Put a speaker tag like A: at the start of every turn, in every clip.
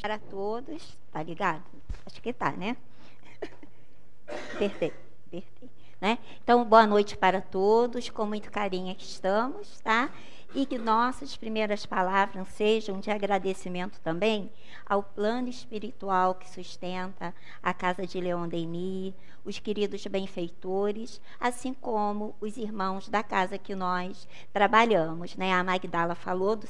A: Para todos, tá ligado? Acho que tá, né? Apertei, apertei, né? Então, boa noite para todos, com muito carinho aqui estamos, tá? E que nossas primeiras palavras sejam de agradecimento também ao plano espiritual que sustenta a Casa de Leon Denis, os queridos benfeitores, assim como os irmãos da casa que nós trabalhamos, né? A Magdala falou do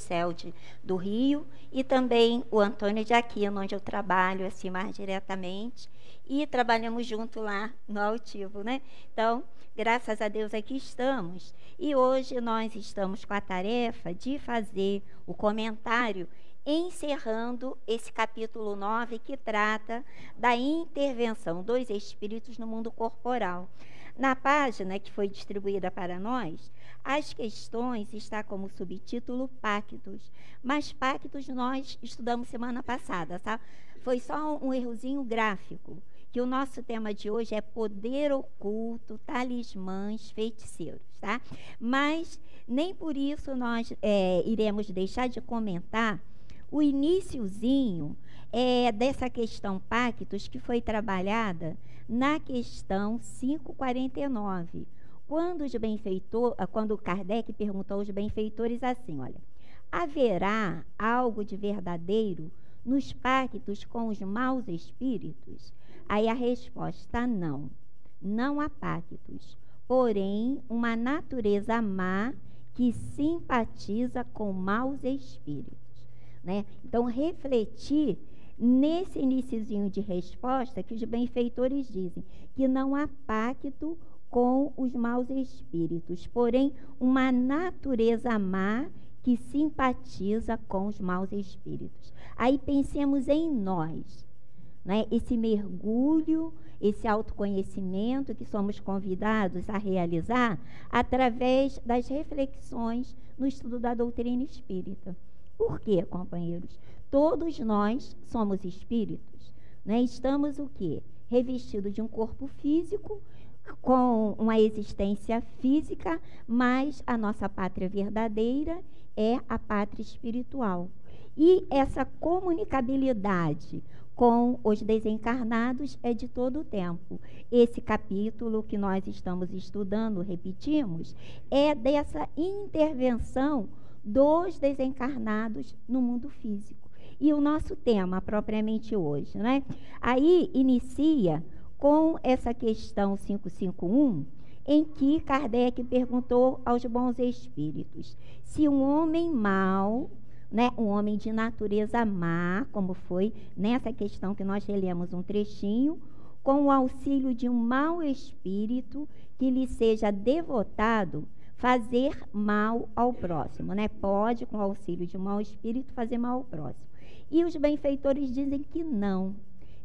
A: do Rio e também o Antônio de Aquino, onde eu trabalho assim mais diretamente, e trabalhamos junto lá no Altivo, né? Então, graças a Deus aqui estamos. E hoje nós estamos com a tarefa de fazer o comentário encerrando esse capítulo 9 que trata da intervenção dos espíritos no mundo corporal. Na página que foi distribuída para nós, as questões está como subtítulo Pactos, mas Pactos nós estudamos semana passada, tá? Foi só um errozinho gráfico, que o nosso tema de hoje é poder oculto, talismãs, feiticeiros, tá? Mas nem por isso nós iremos deixar de comentar o iniciozinho dessa questão Pactos, que foi trabalhada na questão 549, quando Kardec perguntou aos benfeitores assim, olha, haverá algo de verdadeiro nos pactos com os maus espíritos? Aí a resposta, não. Não há pactos, porém uma natureza má que simpatiza com maus espíritos, né? Então, refletir nesse iniciozinho de resposta que os benfeitores dizem que não há pacto com os maus espíritos, porém uma natureza má que simpatiza com os maus espíritos. Aí pensemos em nós, né? Esse mergulho, esse autoconhecimento que somos convidados a realizar através das reflexões no estudo da doutrina espírita. Por quê, companheiros? Todos nós somos espíritos, né? Estamos o quê? Revestidos de um corpo físico, com uma existência física, mas a nossa pátria verdadeira é a pátria espiritual. E essa comunicabilidade com os desencarnados é de todo o tempo. Esse capítulo que nós estamos estudando, repetimos, é dessa intervenção dos desencarnados no mundo físico. E o nosso tema, propriamente hoje, né? Aí inicia com essa questão 551, em que Kardec perguntou aos bons espíritos se um homem mau, né, um homem de natureza má, como foi nessa questão que nós relemos um trechinho, com o auxílio de um mau espírito que lhe seja devotado, fazer mal ao próximo, né? Pode, com o auxílio de um mau espírito, fazer mal ao próximo. E os benfeitores dizem que não,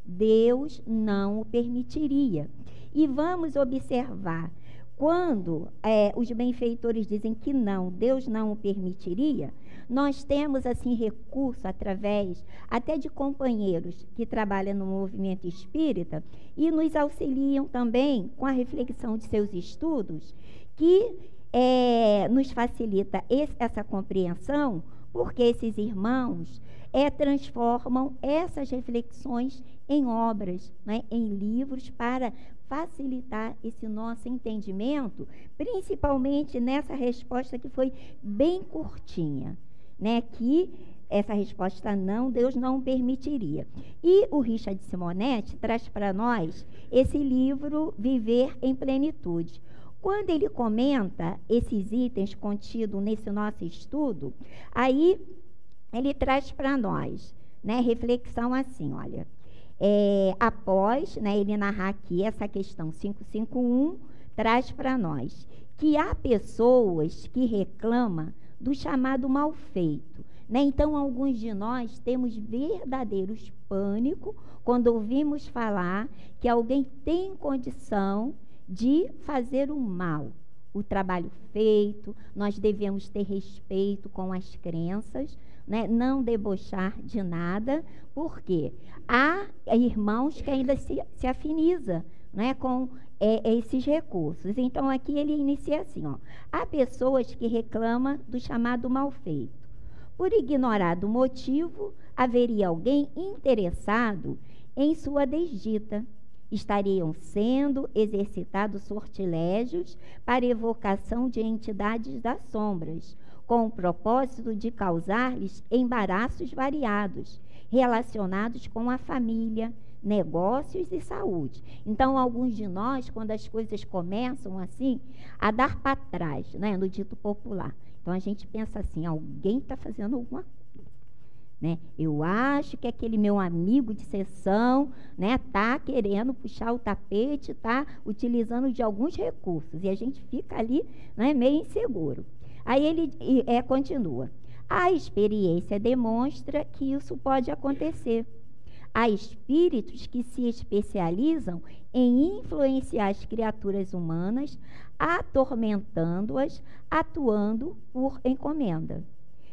A: Deus não o permitiria. E vamos observar, quando os benfeitores dizem que não, Deus não o permitiria, nós temos assim recurso através até de companheiros que trabalham no movimento espírita e nos auxiliam também com a reflexão de seus estudos, que nos facilita essa compreensão, porque esses irmãos transformam essas reflexões em obras, né, em livros, para facilitar esse nosso entendimento, principalmente nessa resposta que foi bem curtinha, né, que essa resposta não, Deus não permitiria. E o Richard Simonetti traz para nós esse livro Viver em Plenitude. Quando ele comenta esses itens contidos nesse nosso estudo, aí ele traz para nós, né, reflexão assim, olha, após, né, ele narrar aqui essa questão 551, traz para nós que há pessoas que reclamam do chamado mal feito, né? Então, alguns de nós temos verdadeiros pânico quando ouvimos falar que alguém tem condição de fazer o mal, o trabalho feito. Nós devemos ter respeito com as crenças, né? Não debochar de nada, porque há irmãos que ainda se afinizam, né, com esses recursos. Então, aqui ele inicia assim, ó, há pessoas que reclamam do chamado mal feito. Por ignorado motivo, haveria alguém interessado em sua desdita. Estariam sendo exercitados sortilégios para evocação de entidades das sombras, com o propósito de causar-lhes embaraços variados, relacionados com a família, negócios e saúde. Então, alguns de nós, quando as coisas começam assim, a dar para trás, né, no dito popular. Então, a gente pensa assim, alguém está fazendo alguma coisa. Né? Eu acho que aquele meu amigo de sessão está querendo puxar o tapete, está utilizando de alguns recursos. E a gente fica ali, né, meio inseguro. Aí ele continua. A experiência demonstra que isso pode acontecer. Há espíritos que se especializam em influenciar as criaturas humanas, atormentando-as, atuando por encomenda.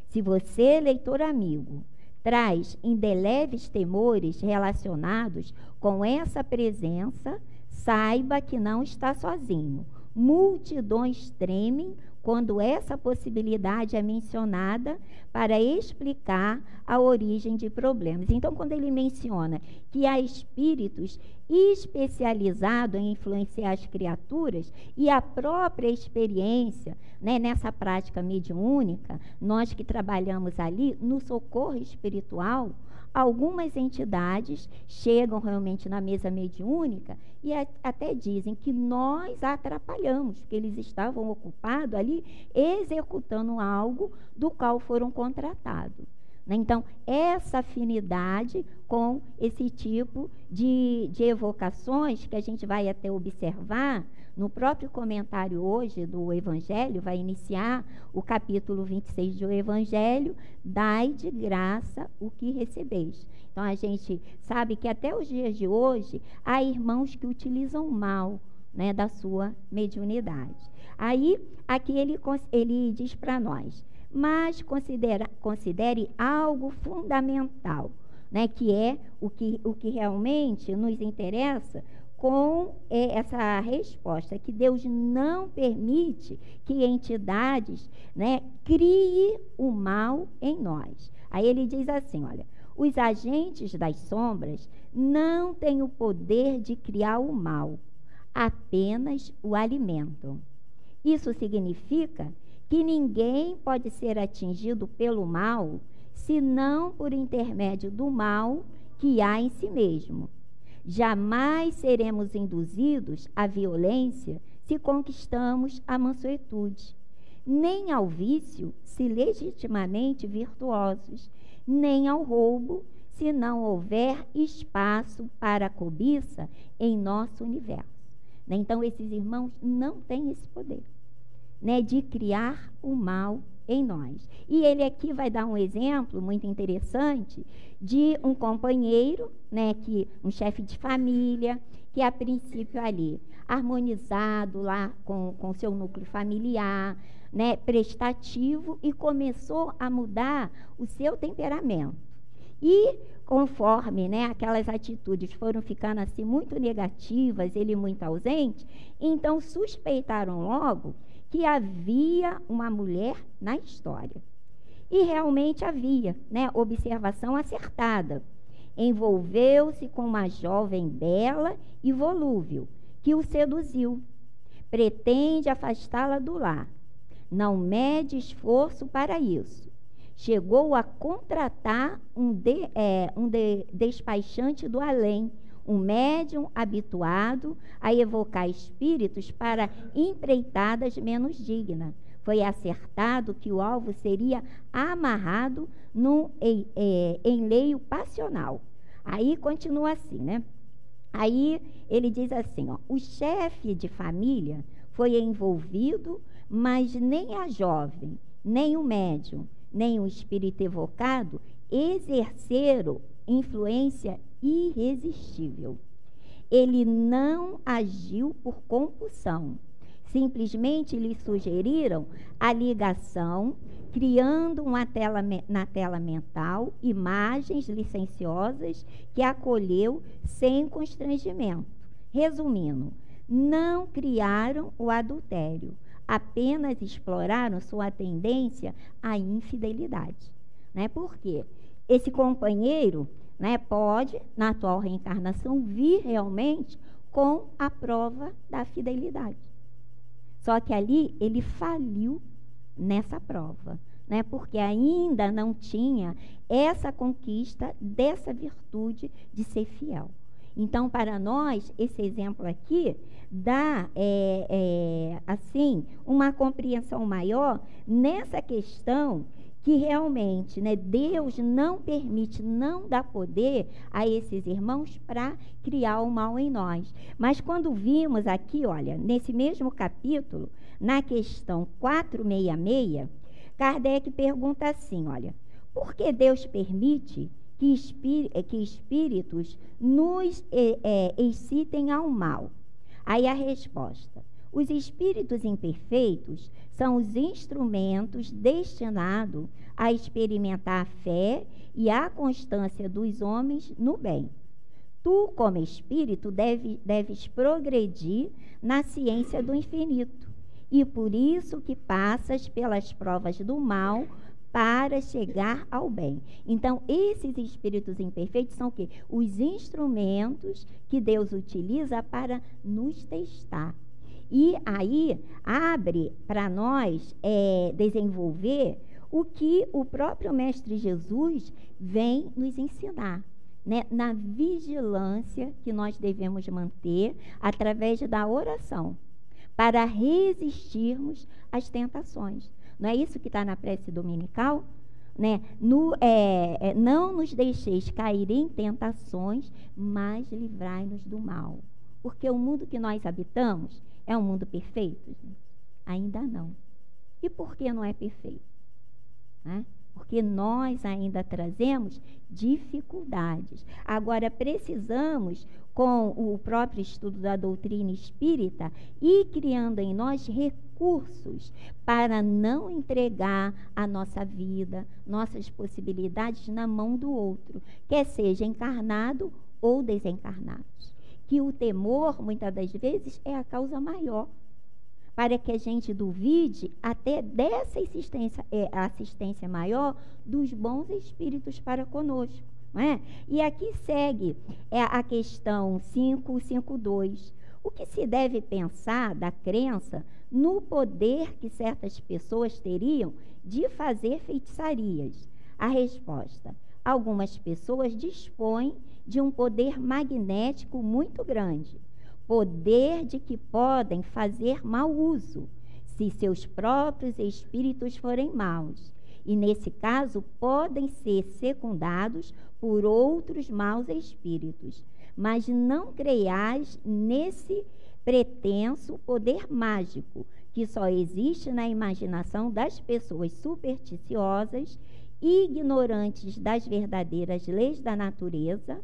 A: Se você, leitor amigo, traz indeléveis temores relacionados com essa presença, saiba que não está sozinho. Multidões tremem quando essa possibilidade é mencionada para explicar a origem de problemas. Então, quando ele menciona que há espíritos especializados em influenciar as criaturas e a própria experiência, né, nessa prática mediúnica, nós que trabalhamos ali no socorro espiritual, algumas entidades chegam realmente na mesa mediúnica e até dizem que nós atrapalhamos, porque eles estavam ocupados ali executando algo do qual foram contratados. Então, essa afinidade com esse tipo de evocações que a gente vai até observar no próprio comentário hoje do Evangelho, vai iniciar o capítulo 26 do Evangelho, dai de graça o que recebeis. Então, a gente sabe que até os dias de hoje, há irmãos que utilizam mal, né, da sua mediunidade. Aí, aqui ele diz para nós, mas considere algo fundamental, né, que é o que realmente nos interessa com essa resposta, que Deus não permite que entidades, né, criem o mal em nós. Aí ele diz assim, olha, os agentes das sombras não têm o poder de criar o mal, apenas o alimentam. Isso significa que ninguém pode ser atingido pelo mal, senão por intermédio do mal que há em si mesmo. Jamais seremos induzidos à violência se conquistamos a mansuetude, nem ao vício se legitimamente virtuosos, nem ao roubo se não houver espaço para a cobiça em nosso universo. Então, esses irmãos não têm esse poder, né, de criar o mal em nós. E ele aqui vai dar um exemplo muito interessante de um companheiro, né, um chefe de família, que a princípio ali, harmonizado lá com seu núcleo familiar, né, prestativo, e começou a mudar o seu temperamento. E conforme, né, aquelas atitudes foram ficando assim muito negativas, ele muito ausente, então suspeitaram logo que havia uma mulher na história. E realmente havia, né, observação acertada. Envolveu-se com uma jovem bela e volúvel, que o seduziu. Pretende afastá-la do lar. Não mede esforço para isso. Chegou a contratar um despachante do além, um médium habituado a evocar espíritos para empreitadas menos dignas. Foi acertado que o alvo seria amarrado no enleio passional. Aí continua assim, né? Aí ele diz assim, ó, o chefe de família foi envolvido, mas nem a jovem, nem o médium, nem o espírito evocado exerceram influência irresistível. Ele não agiu por compulsão. Simplesmente lhe sugeriram a ligação, criando na tela mental imagens licenciosas que acolheu sem constrangimento. Resumindo, não criaram o adultério, apenas exploraram sua tendência à infidelidade. Né? Por quê? esse companheiro, né, pode, na atual reencarnação, vir realmente com a prova da fidelidade. Só que ali ele faliu nessa prova, né, porque ainda não tinha essa conquista dessa virtude de ser fiel. Então, para nós, esse exemplo aqui dá, assim, uma compreensão maior nessa questão que realmente, né, Deus não permite, não dá poder a esses irmãos para criar o mal em nós. Mas quando vimos aqui, olha, nesse mesmo capítulo, na questão 466, Kardec pergunta assim, olha, por que Deus permite que espíritos nos excitem ao mal? Aí a resposta: os espíritos imperfeitos são os instrumentos destinados a experimentar a fé e a constância dos homens no bem. Tu, como espírito, deves progredir na ciência do infinito, e por isso que passas pelas provas do mal para chegar ao bem. Então, esses espíritos imperfeitos são o quê? Os instrumentos que Deus utiliza para nos testar. E aí abre para nós desenvolver o que o próprio Mestre Jesus vem nos ensinar, né? Na vigilância que nós devemos manter através da oração, para resistirmos às tentações. Não é isso que está na prece dominical? Né? Não nos deixeis cair em tentações, mas livrai-nos do mal. Porque o mundo que nós habitamos é um mundo perfeito? Ainda não. E por que não é perfeito? Né? Porque nós ainda trazemos dificuldades. Agora, precisamos, com o próprio estudo da doutrina espírita, ir criando em nós recursos para não entregar a nossa vida, nossas possibilidades na mão do outro, quer seja encarnado ou desencarnado. Que o temor, muitas das vezes, é a causa maior, para que a gente duvide até dessa assistência maior dos bons espíritos para conosco. Não é? E aqui segue a questão 552. O que se deve pensar da crença no poder que certas pessoas teriam de fazer feitiçarias? A resposta: algumas pessoas dispõem de um poder magnético muito grande, poder de que podem fazer mau uso, se seus próprios espíritos forem maus, e nesse caso podem ser secundados por outros maus espíritos. Mas não creiais nesse pretenso poder mágico, que só existe na imaginação das pessoas supersticiosas, ignorantes das verdadeiras leis da natureza.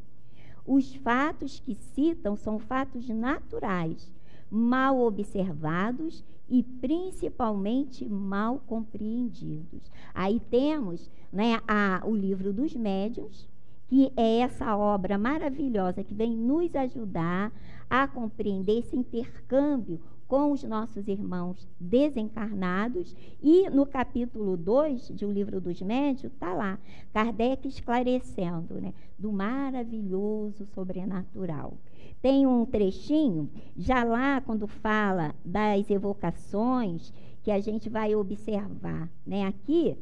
A: Os fatos que citam são fatos naturais, mal observados e principalmente mal compreendidos. Aí temos, né, o livro dos médiuns, que é essa obra maravilhosa que vem nos ajudar a compreender esse intercâmbio com os nossos irmãos desencarnados. E no capítulo 2 de O Livro dos Médiuns, está lá, Kardec esclarecendo, né, do maravilhoso sobrenatural. Tem um trechinho, já lá quando fala das evocações, que a gente vai observar, né? Aqui,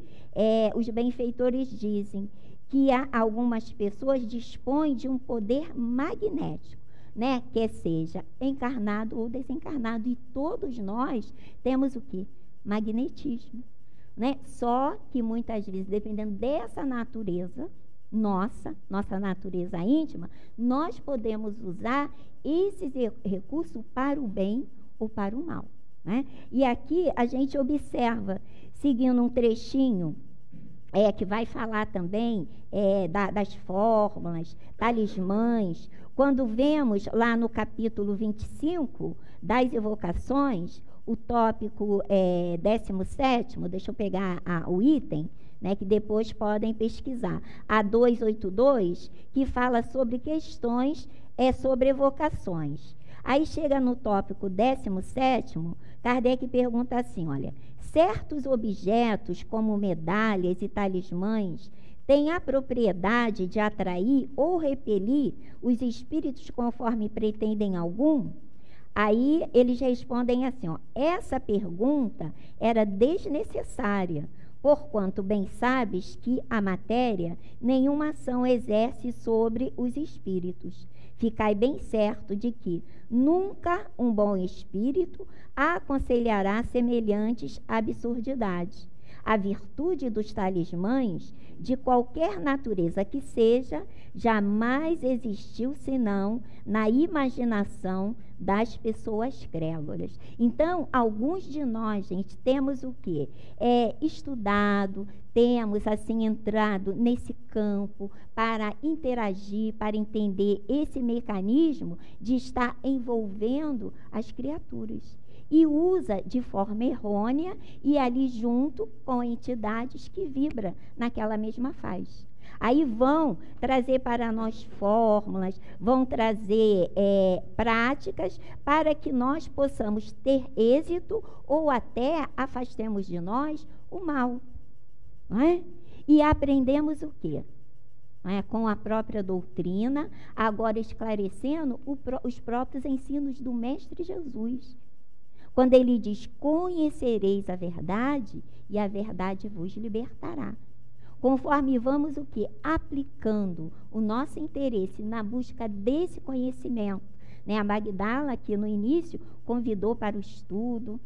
A: os benfeitores dizem que algumas pessoas dispõem de um poder magnético, né? Quer seja encarnado ou desencarnado. E todos nós temos o quê? Magnetismo, né? Só que muitas vezes, dependendo dessa natureza, nossa natureza íntima, nós podemos usar esses recursos para o bem ou para o mal, né? E aqui a gente observa, seguindo um trechinho, que vai falar também das fórmulas, talismãs. Quando vemos lá no capítulo 25 das evocações, o tópico 17º, deixa eu pegar o item, né, que depois podem pesquisar, a 282, que fala sobre questões sobre evocações. Aí chega no tópico 17º, Kardec pergunta assim, olha, certos objetos como medalhas e talismãs tem a propriedade de atrair ou repelir os espíritos conforme pretendem algum? Aí eles respondem assim, ó, essa pergunta era desnecessária, porquanto bem sabes que a matéria nenhuma ação exerce sobre os espíritos. Ficai bem certo de que nunca um bom espírito aconselhará semelhantes absurdidades. A virtude dos talismãs, de qualquer natureza que seja, jamais existiu senão na imaginação das pessoas crédulas. Então, alguns de nós, gente, temos o quê? Estudado, temos, assim, entrado nesse campo para interagir, para entender esse mecanismo de estar envolvendo as criaturas. E usa de forma errônea e ali junto com entidades que vibram naquela mesma faixa. Aí vão trazer para nós fórmulas, vão trazer práticas para que nós possamos ter êxito ou até afastemos de nós o mal. Não é? E aprendemos o quê? Com a própria doutrina, agora esclarecendo os próprios ensinos do Mestre Jesus. Quando ele diz, conhecereis a verdade, e a verdade vos libertará. Conforme vamos o quê? Aplicando o nosso interesse na busca desse conhecimento. A Magdala, aqui no início, convidou para o estudo,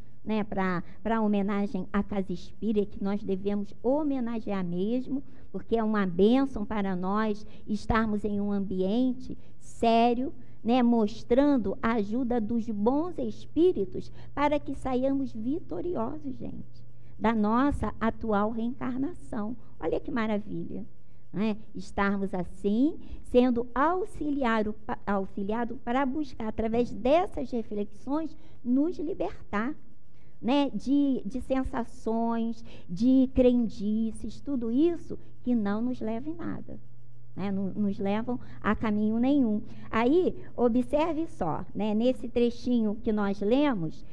A: para a homenagem à Casa Espírita, que nós devemos homenagear mesmo, porque é uma bênção para nós estarmos em um ambiente sério, mostrando a ajuda dos bons espíritos para que saiamos vitoriosos, gente, da nossa atual reencarnação. Olha que maravilha, estarmos assim, sendo auxiliado para buscar, através dessas reflexões, nos libertar, de sensações, de crendices, tudo isso que não nos leva em nada. Não nos levam a caminho nenhum. Aí, observe só, nesse trechinho que nós lemos,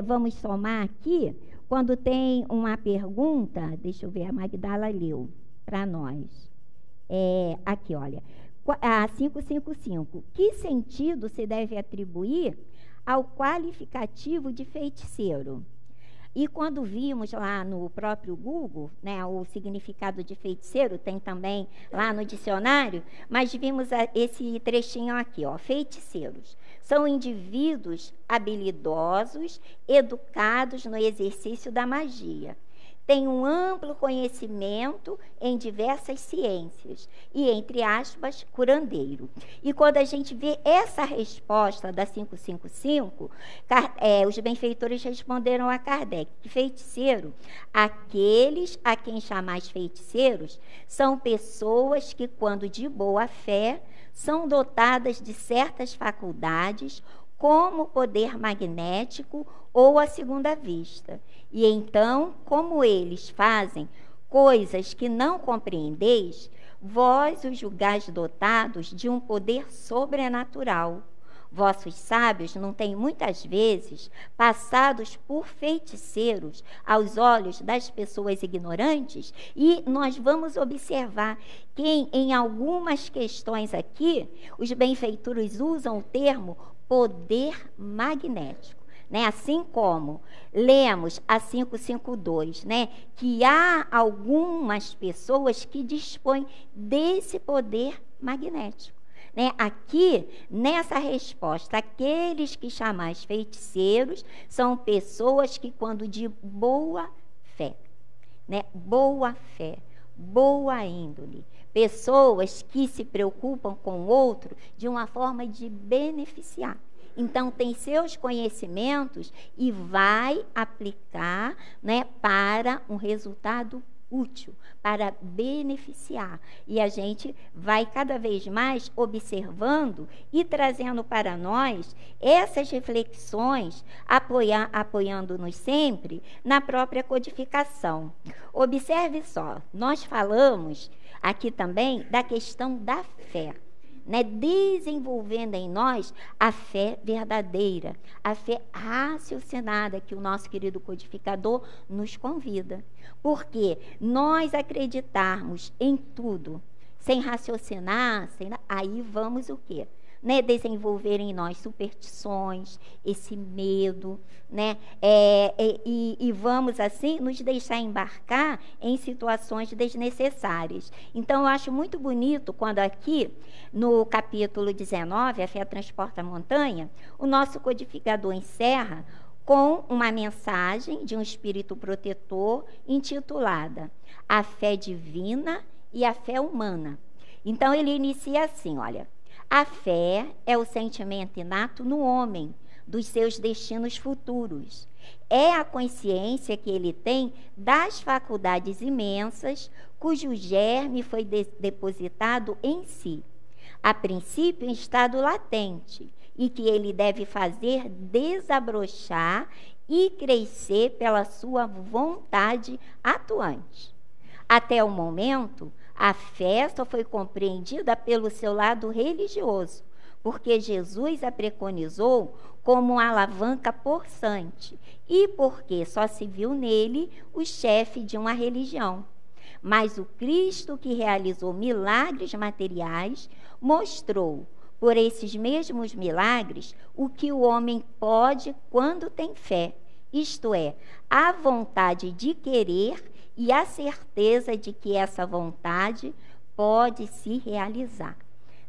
A: vamos somar aqui, quando tem uma pergunta, deixa eu ver, a Magdala leu para nós. Aqui, olha, a 555. Que sentido se deve atribuir ao qualificativo de feiticeiro? E quando vimos lá no próprio Google, o significado de feiticeiro, tem também lá no dicionário, mas vimos esse trechinho aqui, ó, feiticeiros. São indivíduos habilidosos, educados no exercício da magia. Têm um amplo conhecimento em diversas ciências e, entre aspas, curandeiro. E quando a gente vê essa resposta da 555, os benfeitores responderam a Kardec que feiticeiro, aqueles a quem chamais feiticeiros, são pessoas que, quando de boa fé, são dotadas de certas faculdades, como o poder magnético ou a segunda vista. E então, como eles fazem coisas que não compreendeis, vós os julgais dotados de um poder sobrenatural. Vossos sábios não têm muitas vezes passados por feiticeiros aos olhos das pessoas ignorantes, e nós vamos observar que em algumas questões aqui, os benfeitores usam o termo poder magnético. Assim como lemos a 552, que há algumas pessoas que dispõem desse poder magnético. Aqui, nessa resposta, aqueles que chamais feiticeiros são pessoas que, quando de boa fé, boa índole, pessoas que se preocupam com o outro de uma forma de beneficiar. Então, tem seus conhecimentos e vai aplicar para um resultado útil, para beneficiar. E a gente vai cada vez mais observando e trazendo para nós essas reflexões, apoiando-nos sempre na própria codificação. Observe só, nós falamos aqui também da questão da fé. né, desenvolvendo em nós a fé verdadeira, a fé raciocinada que o nosso querido codificador nos convida. Porque nós acreditarmos em tudo, sem raciocinar, aí vamos o quê? Né, desenvolver em nós superstições, esse medo, né, e vamos assim nos deixar embarcar em situações desnecessárias. Então eu acho muito bonito quando aqui no capítulo 19, a fé transporta a montanha, o nosso codificador encerra com uma mensagem de um espírito protetor intitulada A Fé Divina e a Fé Humana. Então ele inicia assim, olha: a fé é o sentimento inato no homem dos seus destinos futuros. É a consciência que ele tem das faculdades imensas cujo germe foi depositado em si, a princípio em estado latente, e que ele deve fazer desabrochar e crescer pela sua vontade atuante. Até o momento, a fé só foi compreendida pelo seu lado religioso, porque Jesus a preconizou como uma alavanca porçante e porque só se viu nele o chefe de uma religião. Mas o Cristo que realizou milagres materiais mostrou, por esses mesmos milagres, o que o homem pode quando tem fé, isto é, a vontade de querer e a certeza de que essa vontade pode se realizar.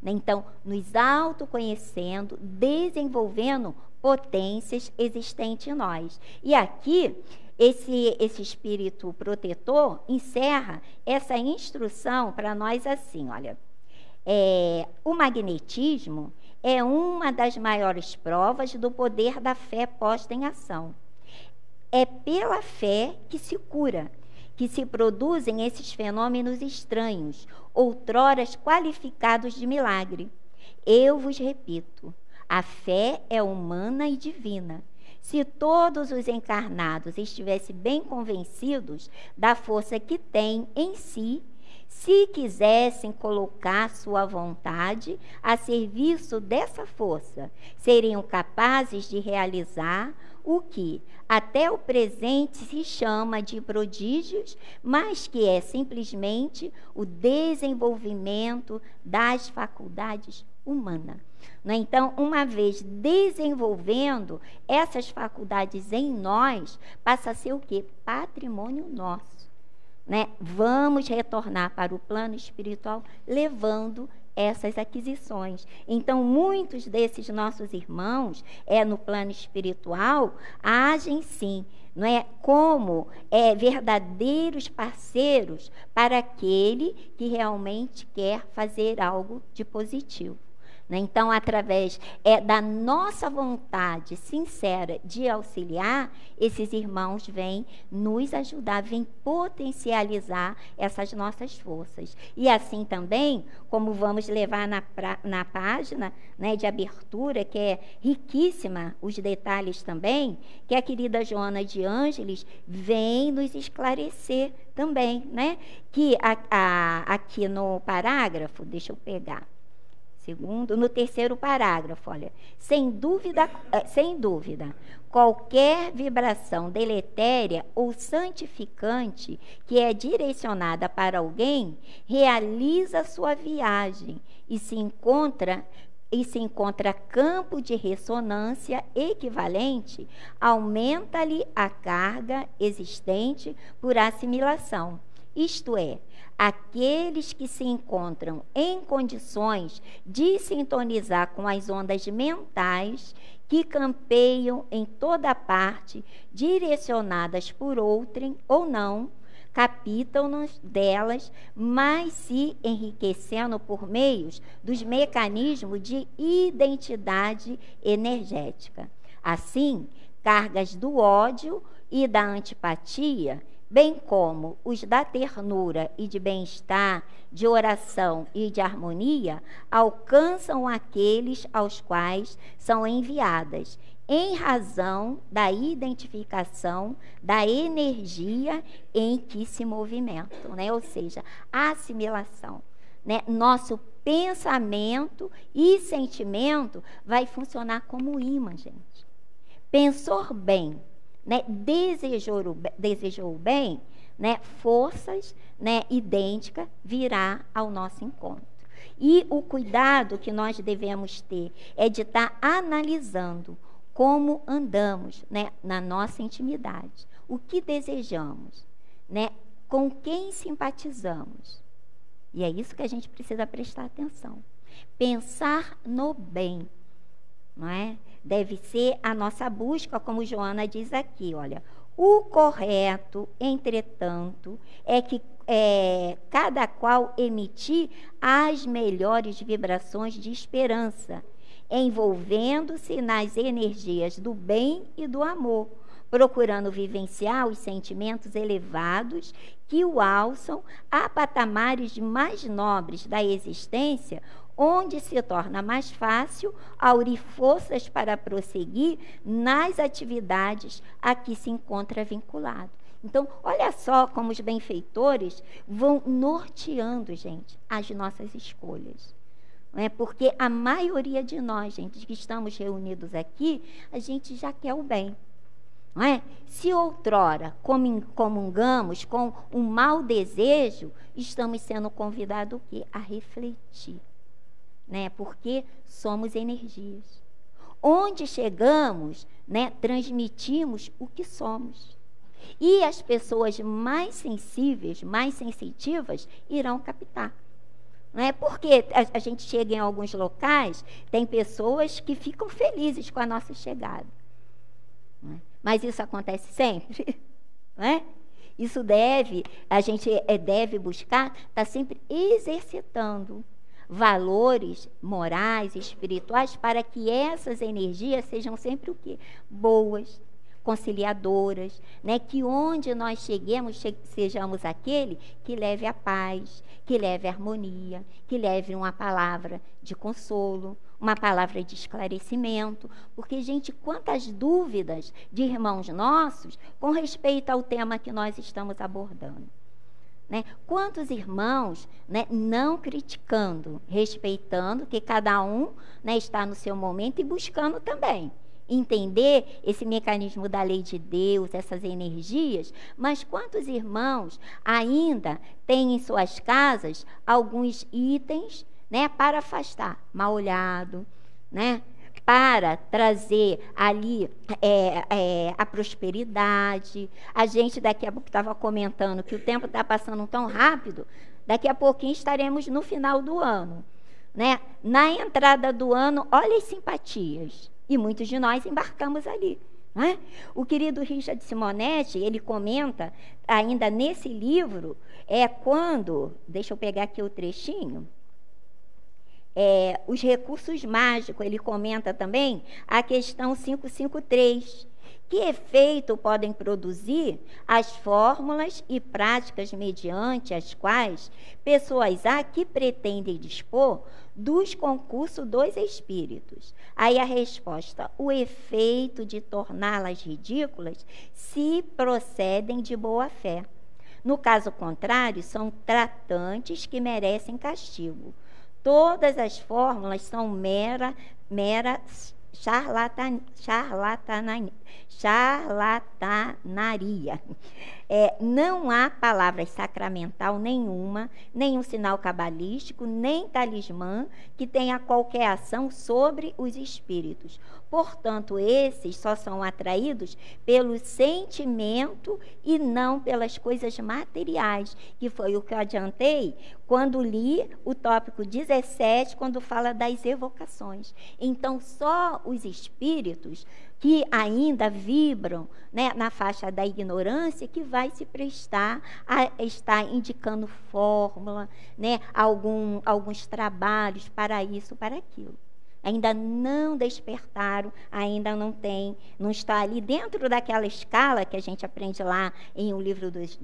A: Então, nos autoconhecendo, desenvolvendo potências existentes em nós. E aqui, esse espírito protetor encerra essa instrução para nós assim, olha, o magnetismo é uma das maiores provas do poder da fé posta em ação. É pela fé que se cura, que se produzem esses fenômenos estranhos, outroras qualificados de milagre. Eu vos repito, a fé é humana e divina. Se todos os encarnados estivessem bem convencidos da força que têm em si, se quisessem colocar sua vontade a serviço dessa força, seriam capazes de realizar o que até o presente se chama de prodígios, mas que é simplesmente o desenvolvimento das faculdades humanas. Então, uma vez desenvolvendo essas faculdades em nós, passa a ser o quê? Patrimônio nosso. Né? Vamos retornar para o plano espiritual levando essas aquisições. Então, muitos desses nossos irmãos, no plano espiritual, agem sim, não é, como verdadeiros parceiros para aquele que realmente quer fazer algo de positivo. Então, através da nossa vontade sincera de auxiliar, esses irmãos vêm nos ajudar, vêm potencializar essas nossas forças. E assim também, como vamos levar na página, né, de abertura, que é riquíssima, os detalhes também, que a querida Joana de Ângeles vem nos esclarecer também, né? Que aqui no parágrafo, deixa eu pegar. No terceiro parágrafo, olha, sem dúvida, qualquer vibração deletéria ou santificante que é direcionada para alguém realiza sua viagem e se encontra campo de ressonância equivalente, aumenta-lhe a carga existente por assimilação. Isto é, aqueles que se encontram em condições de sintonizar com as ondas mentais que campeiam em toda parte, direcionadas por outrem ou não, captam-nos delas, mas se enriquecendo por meios dos mecanismos de identidade energética. Assim, cargas do ódio e da antipatia, bem como os da ternura e de bem-estar, de oração e de harmonia, alcançam aqueles aos quais são enviadas, em razão da identificação da energia em que se movimentam, né? Ou seja, a assimilação. né, nosso pensamento e sentimento vai funcionar como imã, gente. Pensou bem, né, desejou o bem, né, forças, né, idênticas virá ao nosso encontro. E o cuidado que nós devemos ter é de estar analisando como andamos, né, na nossa intimidade, o que desejamos, né, com quem simpatizamos. E é isso que a gente precisa prestar atenção. Pensar no bem, não é? Deve ser a nossa busca, como Joana diz aqui, olha. O correto, entretanto, é que cada qual emitir as melhores vibrações de esperança, envolvendo-se nas energias do bem e do amor, procurando vivenciar os sentimentos elevados que o alçam a patamares mais nobres da existência, onde se torna mais fácil aurir forças para prosseguir nas atividades a que se encontra vinculado. Então, olha só como os benfeitores vão norteando, gente, as nossas escolhas. Não é? Porque a maioria de nós, gente, que estamos reunidos aqui, a gente já quer o bem. Não é? Se outrora comungamos com um mau desejo, estamos sendo convidados o quê? A refletir. Né? Porque somos energias. Onde chegamos, né, transmitimos o que somos. E as pessoas mais sensíveis, mais sensitivas, irão captar. Não é? Porque a gente chega em alguns locais, tem pessoas que ficam felizes com a nossa chegada. Não é? Mas isso acontece sempre. Não é? Isso a gente deve buscar, estar sempre exercitando valores morais, espirituais, para que essas energias sejam sempre o quê? Boas, conciliadoras, né? Que onde nós cheguemos, sejamos aquele que leve a paz, que leve a harmonia, que leve uma palavra de consolo, uma palavra de esclarecimento, porque, gente, quantas dúvidas de irmãos nossos com respeito ao tema que nós estamos abordando. Né? Quantos irmãos, né, não criticando, respeitando que cada um, né, está no seu momento e buscando também entender esse mecanismo da lei de Deus, essas energias, mas quantos irmãos ainda têm em suas casas alguns itens, né, para afastar mal olhado, né, para trazer ali a prosperidade. A gente daqui a pouco estava comentando que o tempo está passando tão rápido, daqui a pouquinho estaremos no final do ano. Né? Na entrada do ano, olha as simpatias. E muitos de nós embarcamos ali. Né? O querido Richard Simonetti, ele comenta, ainda nesse livro, quando, deixa eu pegar aqui o trechinho, os recursos mágicos, ele comenta também a questão 553. Que efeito podem produzir as fórmulas e práticas mediante as quais pessoas há que pretendem dispor dos concursos dos espíritos? Aí a resposta: o efeito de torná-las ridículas se procedem de boa fé. No caso contrário, são tratantes que merecem castigo. Todas as fórmulas são mera charlatanaria. Não há palavra sacramental nenhuma, nenhum sinal cabalístico, nem talismã que tenha qualquer ação sobre os espíritos. Portanto, esses só são atraídos pelo sentimento e não pelas coisas materiais, que foi o que eu adiantei quando li o tópico 17, quando fala das evocações. Então, só os espíritos que ainda vibram, né, na faixa da ignorância, que vai se prestar a estar indicando fórmula, né, alguns trabalhos para isso, para aquilo. Ainda não despertaram, ainda não está ali dentro daquela escala que a gente aprende lá em O Livro dos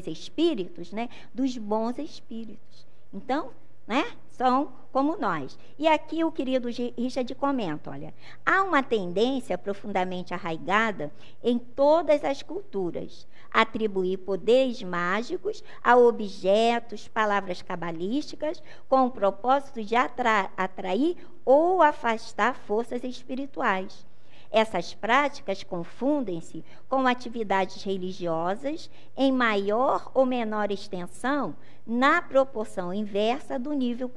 A: Espíritos, né, dos bons espíritos. Então, né? São como nós. E aqui o querido Richard comenta, olha, há uma tendência profundamente arraigada em todas as culturas, atribuir poderes mágicos a objetos, palavras cabalísticas, com o propósito de atrair ou afastar forças espirituais. Essas práticas confundem-se com atividades religiosas em maior ou menor extensão, na proporção inversa do nível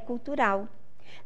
A: cultural.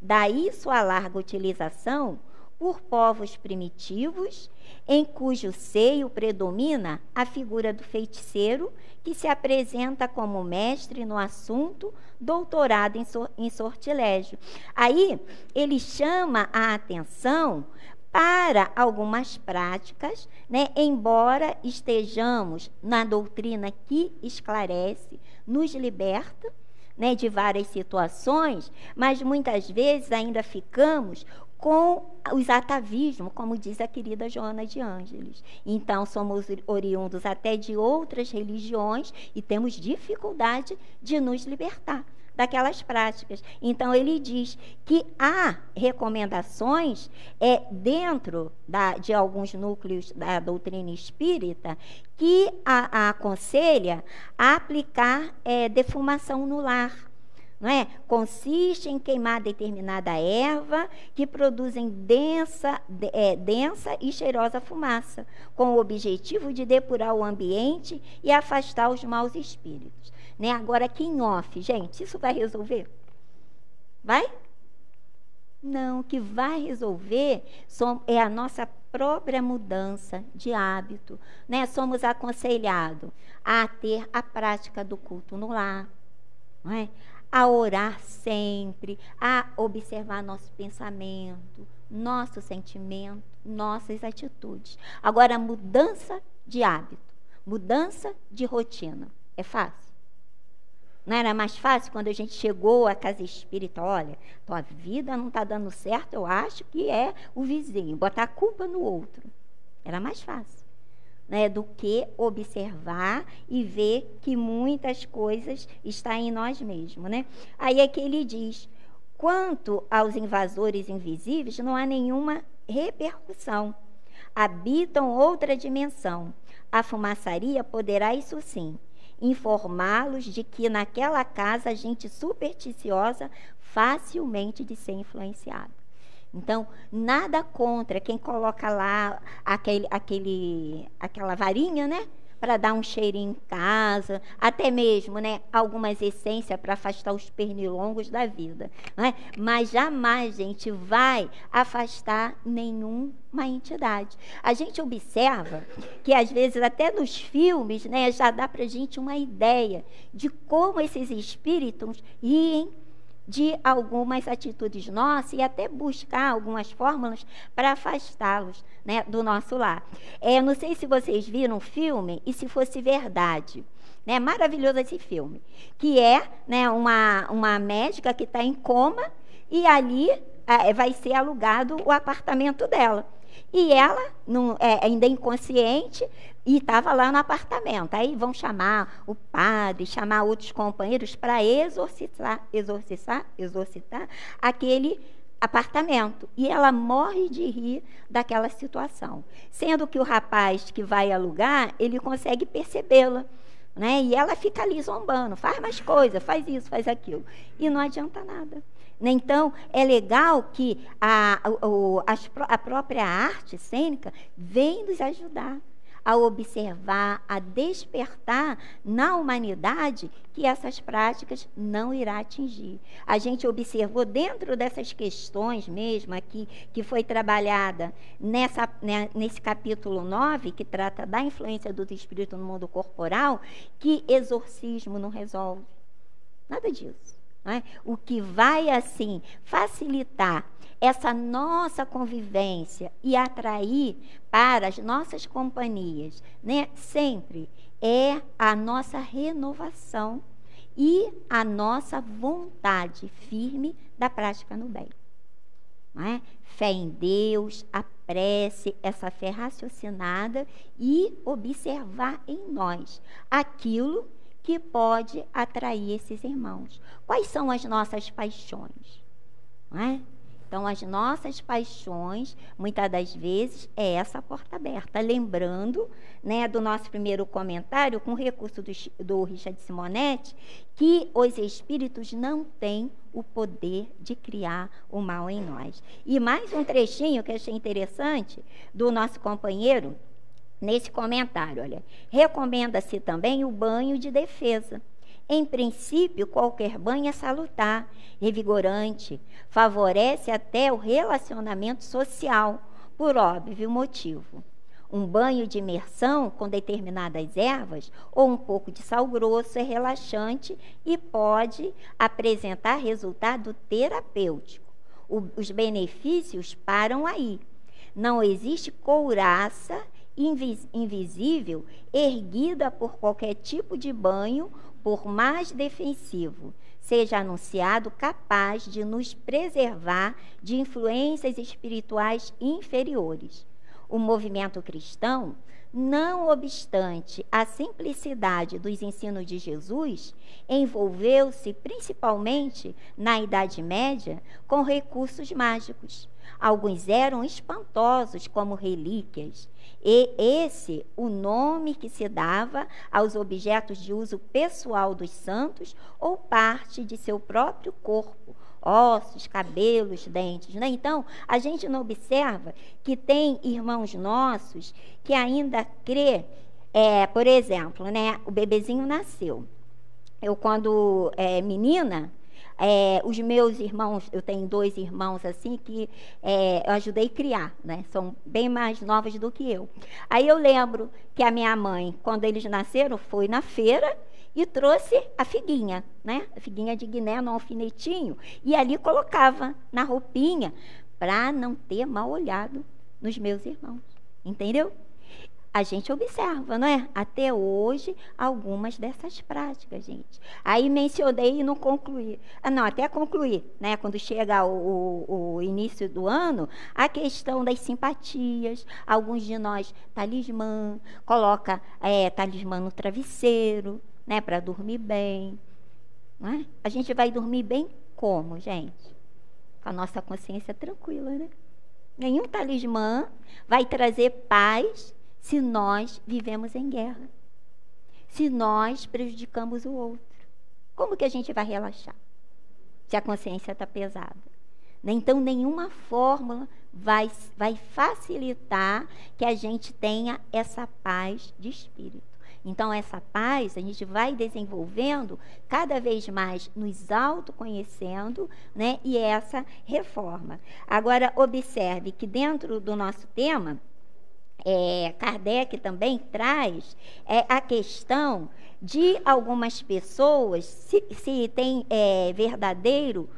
A: Daí sua larga utilização por povos primitivos, em cujo seio predomina a figura do feiticeiro, que se apresenta como mestre no assunto, doutorado em sortilégio. Aí ele chama a atenção para algumas práticas, né, embora estejamos na doutrina que esclarece, nos liberta, né, de várias situações, mas muitas vezes ainda ficamos com os atavismos, como diz a querida Joana de Ângeles. Então, somos oriundos até de outras religiões e temos dificuldade de nos libertar daquelas práticas. Então, ele diz que há recomendações dentro de alguns núcleos da doutrina espírita que a aconselha a aplicar defumação no lar. Não é? Consiste em queimar determinada erva que produzem densa e cheirosa fumaça, com o objetivo de depurar o ambiente e afastar os maus espíritos. Né? Agora, aqui em off, gente, isso vai resolver? Vai? Não, o que vai resolver é a nossa própria mudança de hábito. Né? Somos aconselhados a ter a prática do culto no lar, não é? A orar sempre, a observar nosso pensamento, nosso sentimento, nossas atitudes. Agora, mudança de hábito, mudança de rotina, é fácil? Não era mais fácil quando a gente chegou à casa espírita? Olha, tua vida não está dando certo, eu acho que é o vizinho, botar a culpa no outro. Era mais fácil, né, do que observar e ver que muitas coisas estão em nós mesmos, né? Aí é que ele diz, quanto aos invasores invisíveis, não há nenhuma repercussão. Habitam outra dimensão. A fumaçaria poderá, isso sim, informá-los de que naquela casa a gente supersticiosa facilmente de ser influenciada. Então, nada contra quem coloca lá aquela varinha, né? Para dar um cheirinho em casa, até mesmo, né, algumas essências para afastar os pernilongos da vida. Não é? Mas jamais, gente, vai afastar nenhuma entidade. A gente observa que, às vezes, até nos filmes, né, já dá para a gente uma ideia de como esses espíritos riem de algumas atitudes nossas e até buscar algumas fórmulas para afastá-los, né, do nosso lar. Não sei se vocês viram o filme E Se Fosse Verdade. Né, maravilhoso esse filme, que né, uma médica que está em coma e ali vai ser alugado o apartamento dela. E ela, ainda inconsciente, e estava lá no apartamento. Aí vão chamar o padre, chamar outros companheiros para exorcitar aquele apartamento. E ela morre de rir daquela situação. Sendo que o rapaz que vai alugar, ele consegue percebê-la. Né? E ela fica ali zombando, faz mais coisa, faz isso, faz aquilo. E não adianta nada. Então, é legal que a própria arte cênica vem nos ajudar a observar, a despertar na humanidade que essas práticas não irá atingir. A gente observou dentro dessas questões mesmo aqui, que foi trabalhada nesse capítulo 9, que trata da influência dos espíritos no mundo corporal, que exorcismo não resolve. Nada disso. É? O que vai, assim, facilitar essa nossa convivência e atrair para as nossas companhias, né, sempre é a nossa renovação e a nossa vontade firme da prática no bem. Não é? Fé em Deus, a prece, essa fé raciocinada e observar em nós aquilo que pode atrair esses irmãos. Quais são as nossas paixões? Não é? Então, as nossas paixões, muitas das vezes, é essa porta aberta. Lembrando, né, do nosso primeiro comentário, com o recurso do Richard Simonetti, que os espíritos não têm o poder de criar o mal em nós. E mais um trechinho que eu achei interessante, do nosso companheiro, nesse comentário, olha. Recomenda-se também o banho de defesa. Em princípio, qualquer banho é salutar, revigorante, favorece até o relacionamento social, por óbvio motivo. Um banho de imersão com determinadas ervas ou um pouco de sal grosso é relaxante e pode apresentar resultado terapêutico. Os benefícios param aí. Não existe couraça invisível erguida por qualquer tipo de banho, por mais defensivo, seja anunciado, capaz de nos preservar de influências espirituais inferiores. O movimento cristão, não obstante a simplicidade dos ensinos de Jesus, envolveu-se principalmente na Idade Média com recursos mágicos. Alguns eram espantosos como relíquias, e esse o nome que se dava aos objetos de uso pessoal dos santos ou parte de seu próprio corpo, ossos, cabelos, dentes, né? Então, a gente não observa que tem irmãos nossos que ainda crê, por exemplo, né? O bebezinho nasceu. Eu, quando menina, os meus irmãos, eu tenho 2 irmãos assim que eu ajudei a criar, né? São bem mais novos do que eu. Aí eu lembro que a minha mãe, quando eles nasceram, foi na feira e trouxe a figuinha, né? A figuinha de Guiné no alfinetinho, e ali colocava na roupinha para não ter mal olhado nos meus irmãos, entendeu? A gente observa, não é? Até hoje, algumas dessas práticas, gente. Aí mencionei e não concluí. Até concluir, né? Quando chega o início do ano, a questão das simpatias. Alguns de nós, talismã, coloca talismã no travesseiro, né? Para dormir bem. Não é? A gente vai dormir bem como, gente? Com a nossa consciência tranquila, né? Nenhum talismã vai trazer paz se nós vivemos em guerra, se nós prejudicamos o outro. Como que a gente vai relaxar se a consciência está pesada? Então, nenhuma fórmula vai facilitar que a gente tenha essa paz de espírito. Então, essa paz a gente vai desenvolvendo cada vez mais, nos autoconhecendo, né? E essa reforma. Agora, observe que dentro do nosso tema, Kardec também traz a questão de algumas pessoas, se tem verdadeiro,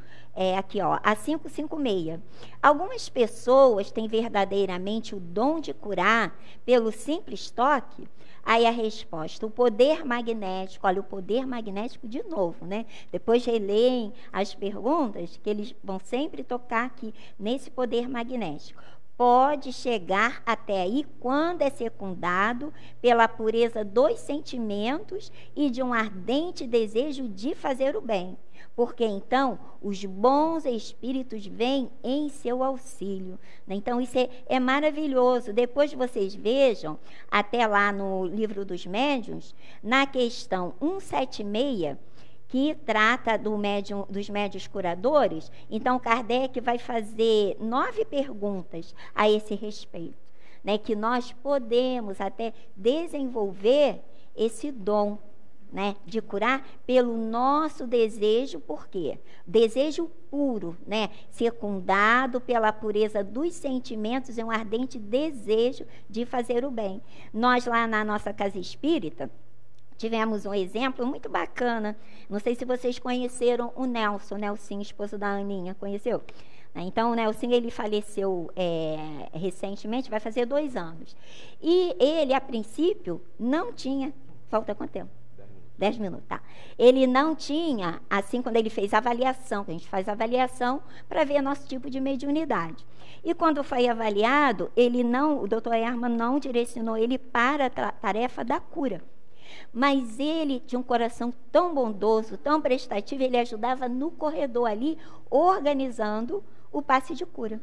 A: aqui ó, a 556. Algumas pessoas têm verdadeiramente o dom de curar pelo simples toque. Aí a resposta, o poder magnético, olha, o poder magnético de novo, né? Depois releem as perguntas, que eles vão sempre tocar aqui nesse poder magnético. Pode chegar até aí quando é secundado pela pureza dos sentimentos e de um ardente desejo de fazer o bem, porque então os bons espíritos vêm em seu auxílio. Então isso é maravilhoso. Depois vocês vejam, até lá no Livro dos Médiuns, na questão 176, que trata dos médiuns curadores. Então, Kardec vai fazer 9 perguntas a esse respeito, né, que nós podemos até desenvolver esse dom, né, de curar pelo nosso desejo. Por quê? Desejo puro, né, secundado pela pureza dos sentimentos e um ardente desejo de fazer o bem. Nós lá na nossa casa espírita, tivemos um exemplo muito bacana. Não sei se vocês conheceram o Nelson, esposo da Aninha. Conheceu? Então, o Nelson, ele faleceu recentemente, vai fazer 2 anos. E ele, a princípio, não tinha... Falta quanto tempo? 10 minutos, tá. Ele não tinha, assim, quando ele fez a avaliação, que a gente faz a avaliação para ver nosso tipo de mediunidade. E quando foi avaliado, o doutor Herman não direcionou ele para a tarefa da cura. Mas ele tinha um coração tão bondoso, tão prestativo, ele ajudava no corredor ali, organizando o passe de cura.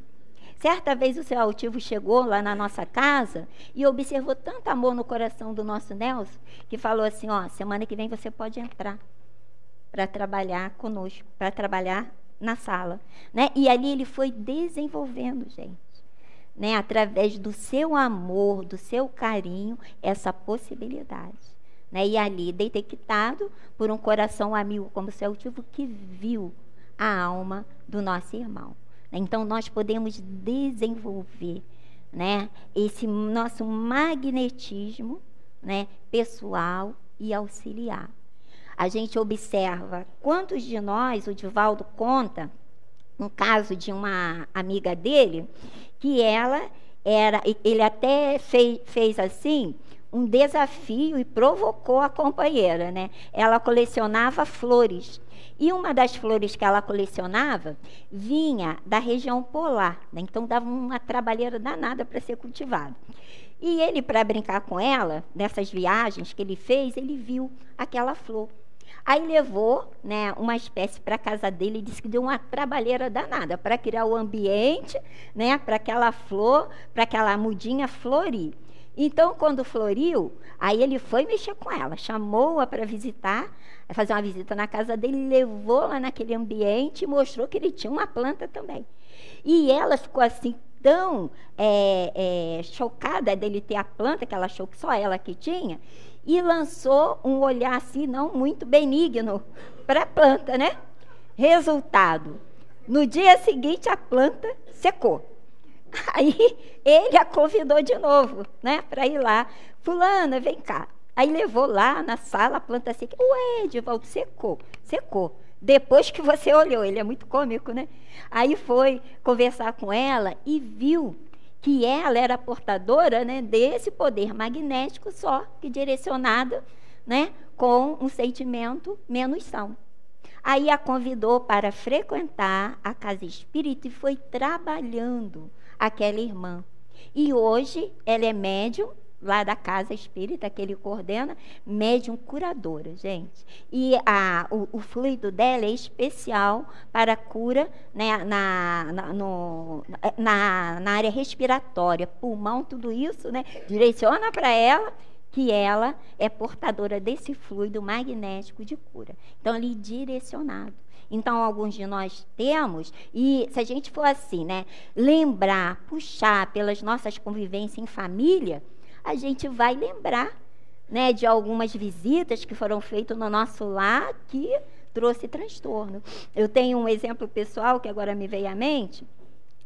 A: Certa vez o seu altivo chegou lá na nossa casa e observou tanto amor no coração do nosso Nelson, que falou assim, ó, semana que vem você pode entrar para trabalhar conosco, para trabalhar na sala, né? E ali ele foi desenvolvendo, gente, né? Através do seu amor, do seu carinho, essa possibilidade, né? E ali, detectado por um coração amigo como o seu altivo, que viu a alma do nosso irmão. Então, nós podemos desenvolver, né, esse nosso magnetismo, né, pessoal e auxiliar. A gente observa quantos de nós, o Divaldo conta, um caso de uma amiga dele, que ele até fez assim, um desafio e provocou a companheira, né? Ela colecionava flores. E uma das flores que ela colecionava vinha da região polar, né? Então dava uma trabalheira danada para ser cultivado. E ele, para brincar com ela, nessas viagens que ele fez, ele viu aquela flor. Aí levou, né, uma espécie para a casa dele e disse que deu uma trabalheira danada para criar o ambiente, né, para aquela flor, para aquela mudinha florir. Então, quando floriu, aí ele foi mexer com ela, chamou-a para visitar, fazer uma visita na casa dele, levou lá naquele ambiente e mostrou que ele tinha uma planta também. E ela ficou assim tão chocada dele ter a planta, que ela achou que só ela que tinha, e lançou um olhar assim não muito benigno para a planta, né? Resultado, no dia seguinte a planta secou. Aí ele a convidou de novo, né, para ir lá. Fulana, vem cá. Aí levou lá na sala, a planta seca. Ué, Divaldo, secou. Depois que você olhou, ele é muito cômico, né? Aí foi conversar com ela e viu que ela era portadora, né, desse poder magnético, só que direcionado, né, com um sentimento menos são. Aí a convidou para frequentar a casa espírita e foi trabalhando aquela irmã. E hoje ela é médium lá da casa espírita que ele coordena, médium curadora, gente. E o fluido dela é especial para a cura, né, na área respiratória, pulmão, tudo isso, né, direciona para ela que ela é portadora desse fluido magnético de cura. Então, ali direcionado. Então, alguns de nós temos, e se a gente for assim, né, lembrar, puxar pelas nossas convivências em família, a gente vai lembrar, né, de algumas visitas que foram feitas no nosso lar que trouxe transtorno. Eu tenho um exemplo pessoal que agora me veio à mente.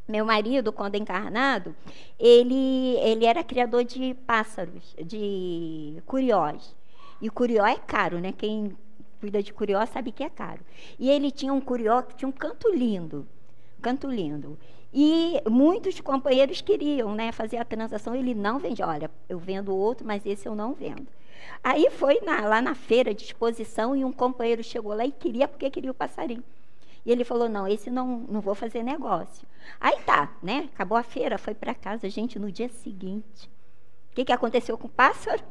A: Meu marido, quando encarnado, ele era criador de pássaros, de curiós. E curió é caro, né? Quem cuida de curió sabe que é caro. E ele tinha um curió que tinha um canto lindo. E muitos companheiros queriam, né, fazer a transação. Ele não vendia. Olha, eu vendo outro, mas esse eu não vendo. Aí foi lá na feira de exposição e um companheiro chegou lá e porque queria o passarinho. E ele falou, não, esse não vou fazer negócio. Aí tá, né? Acabou a feira, foi para casa. Gente, no dia seguinte, o que aconteceu com o pássaro?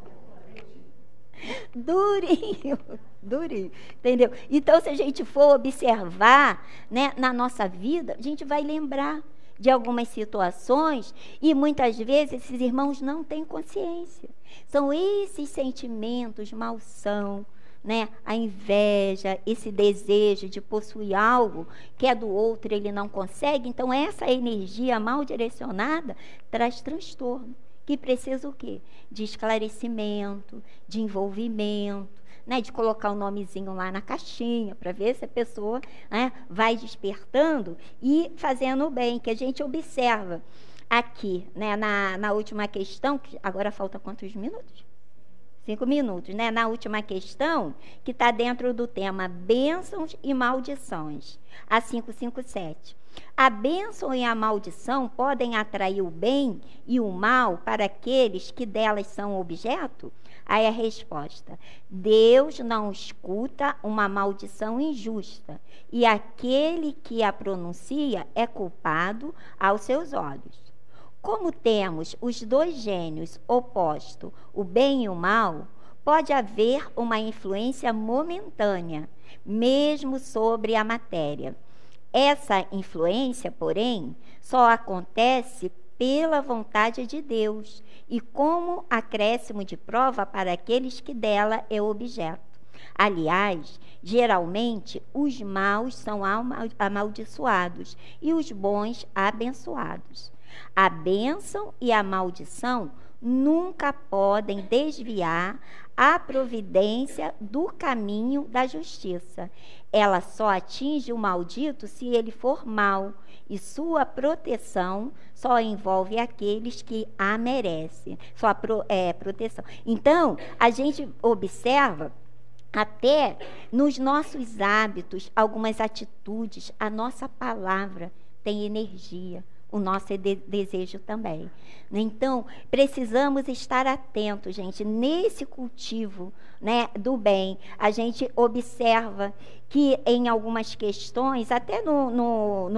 A: Durinho, entendeu? Então, se a gente for observar, né, na nossa vida, a gente vai lembrar de algumas situações e muitas vezes esses irmãos não têm consciência. São esses sentimentos, malsão, né, a inveja, esse desejo de possuir algo que é do outro, ele não consegue. Então, essa energia mal direcionada traz transtorno, que precisa o quê? De esclarecimento, de envolvimento, né, de colocar o nomezinho lá na caixinha, para ver se a pessoa, né, vai despertando e fazendo o bem, que a gente observa aqui, né, na última questão, que agora falta quantos minutos? 5 minutos, né? Na última questão, que está dentro do tema bênçãos e maldições, a 557. A bênção e a maldição podem atrair o bem e o mal para aqueles que delas são objeto? Aí a resposta: Deus não escuta uma maldição injusta, e aquele que a pronuncia é culpado aos seus olhos. Como temos os dois gênios opostos, o bem e o mal, pode haver uma influência momentânea, mesmo sobre a matéria. Essa influência, porém, só acontece pela vontade de Deus e como acréscimo de prova para aqueles que dela é objeto. Aliás, geralmente, os maus são amaldiçoados e os bons abençoados. A bênção e a maldição nunca podem desviar a providência do caminho da justiça. Ela só atinge o maldito se ele for mau, e sua proteção só envolve aqueles que a merecem. Sua proteção. Então, a gente observa até nos nossos hábitos, algumas atitudes, a nossa palavra tem energia, o nosso desejo também. Então, precisamos estar atentos, gente, nesse cultivo, né, do bem. A gente observa que em algumas questões, até no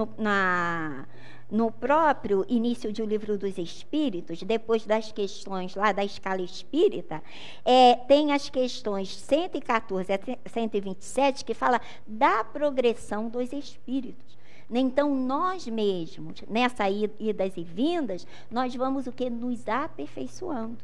A: próprio início do Livro dos Espíritos, depois das questões lá da escala espírita, tem as questões 114 a 127 que fala da progressão dos espíritos. Então, nós mesmos, nessa idas e vindas, nós vamos o quê? Nos aperfeiçoando.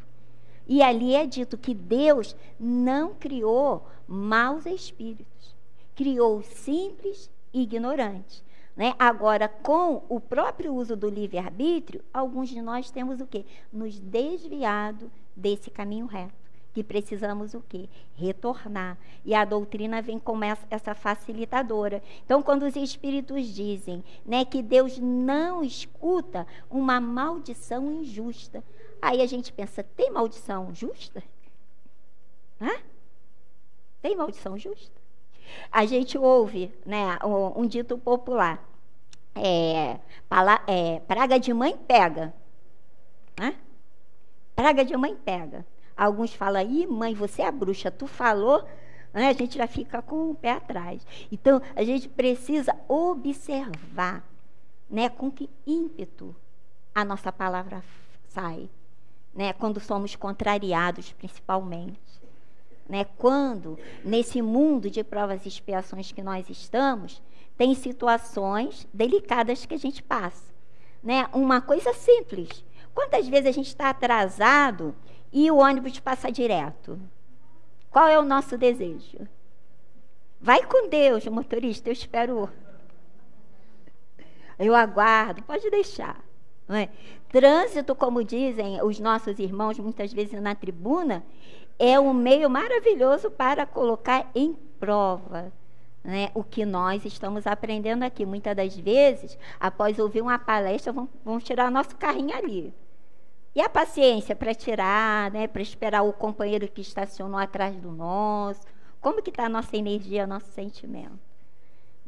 A: E ali é dito que Deus não criou maus espíritos, criou simples e ignorantes. Né? Agora, com o próprio uso do livre-arbítrio, alguns de nós temos o quê? Nos desviado desse caminho reto. Que precisamos o quê? Retornar. E a doutrina vem como essa facilitadora. Então, quando os espíritos dizem, né, que Deus não escuta uma maldição injusta, aí a gente pensa, tem maldição justa? Hã? Tem maldição justa? A gente ouve, né, um dito popular, praga de mãe pega. Hã? Praga de mãe pega. Alguns falam, mãe, você é a bruxa, tu falou, né? A gente já fica com o pé atrás. Então, a gente precisa observar, né, com que ímpeto a nossa palavra sai, né, quando somos contrariados, principalmente. Né, quando, nesse mundo de provas e expiações que nós estamos, tem situações delicadas que a gente passa. Né? Uma coisa simples. Quantas vezes a gente está atrasado e o ônibus passa direto? Qual é o nosso desejo? Vai com Deus, motorista, eu espero. Eu aguardo, pode deixar. Não é? Trânsito, como dizem os nossos irmãos, muitas vezes na tribuna, é um meio maravilhoso para colocar em prova, né, o que nós estamos aprendendo aqui. Muitas das vezes, após ouvir uma palestra, vamos tirar nosso carrinho ali. E a paciência para tirar, né, para esperar o companheiro que estacionou atrás do nosso. Como que está a nossa energia, nosso sentimento?